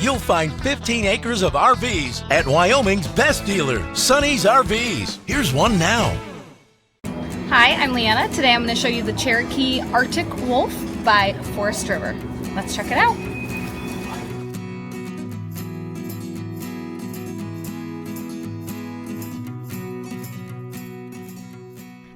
you'll find 15 acres of RVs at Wyoming's best dealer, Sonny's RVs. Here's one now. Hi, I'm Leanna. Today I'm going to show you the Cherokee Arctic Wolf by Forest River. Let's check it out.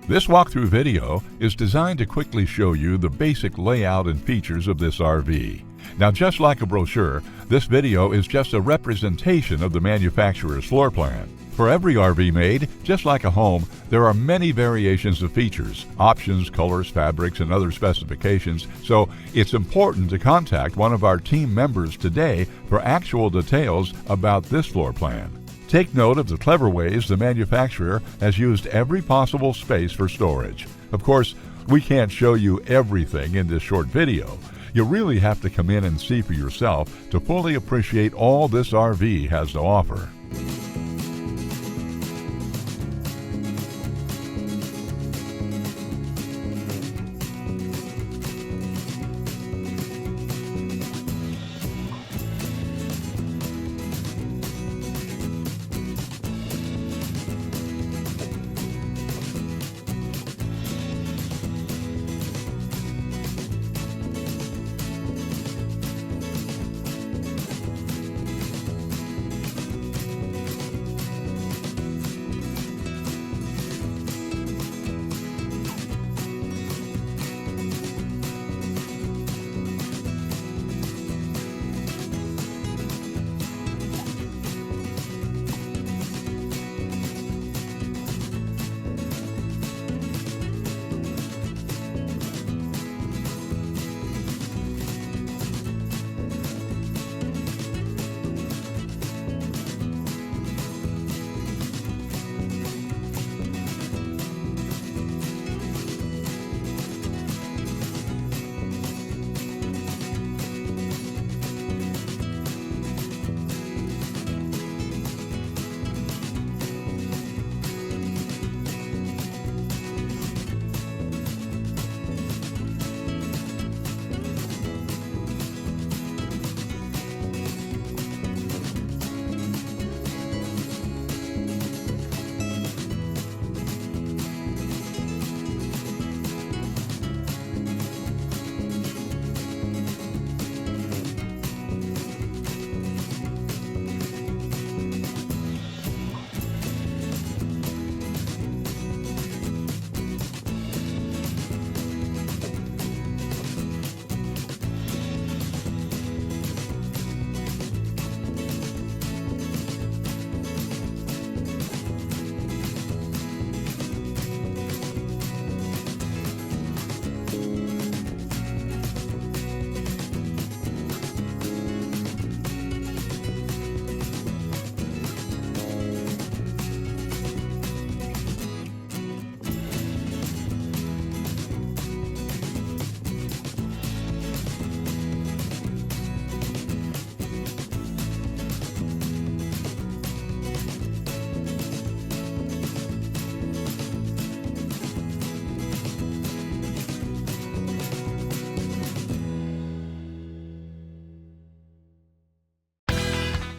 This walkthrough video is designed to quickly show you the basic layout and features of this RV. Now, just like a brochure, this video is just a representation of the manufacturer's floor plan. For every RV made, just like a home, there are many variations of features, options, colors, fabrics, and other specifications, so it's important to contact one of our team members today for actual details about this floor plan. Take note of the clever ways the manufacturer has used every possible space for storage. Of course, we can't show you everything in this short video. You really have to come in and see for yourself to fully appreciate all this RV has to offer.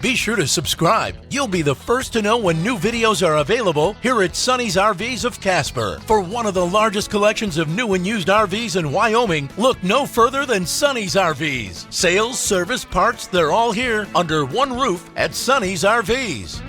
Be sure to subscribe. You'll be the first to know when new videos are available here at Sonny's RVs of Casper. For one of the largest collections of new and used RVs in Wyoming, look no further than Sonny's RVs. Sales, service, parts, they're all here under one roof at Sonny's RVs.